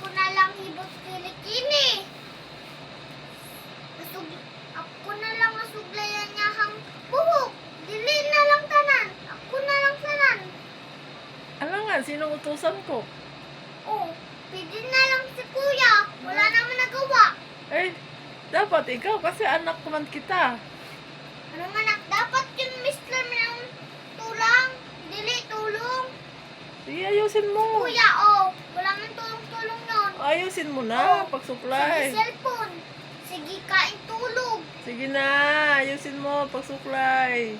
ako na lang hibot kilikini. Ako na lang nasuglayan niya hang buhok. Dili na lang tanan. Ako na lang tanan. Ano nga, sinong utusan ko? Oh, pwede na lang si kuya. Wala naman nagawa. Eh, dapat ikaw kasi anak naman kita. Anong anak, dapat yung mister ng tulang. Dili tulong. Sige, ayusin mo. Kuya, oh. Wala nang tulong-tulong nun. Ayusin mo na, Oh, Sige, pagsuklay. cellphone. Sige, kain tulog. Sige na, ayusin mo, pagsuklay.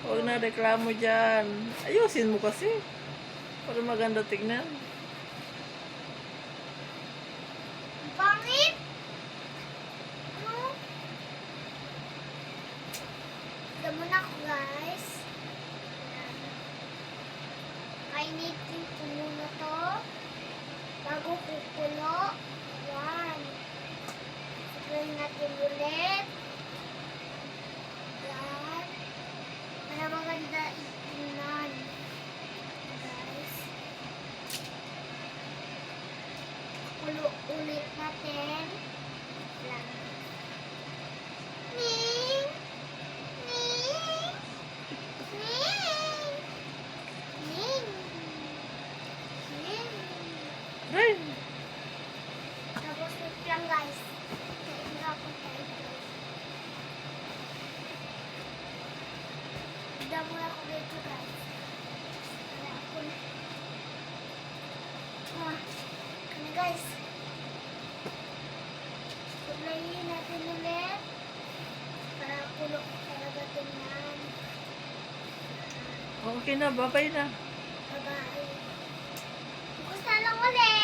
Huwag na reklamo dyan. Ayusin mo kasi. Para maganda tignan. Ang pangit. Ano? Alam mo na ako, guys. Kainitin ko muna to. Bago kukulo. Yan. Sabihin natin ulit. Yan. Para maganda itingnan. Guys. Kulo ulit natin. Yan. Ning! Ning! Ning! Ning! Ning! Ay, Tapos wait lang, guys. Tingnan ako tayo. Tignan mo ako dito, guys. Para ako na. Ano, guys? Paglayin natin ulit. Para kulo talaga tingnan. okay na, babay na. Bye-bye. Bukas na lang ulit.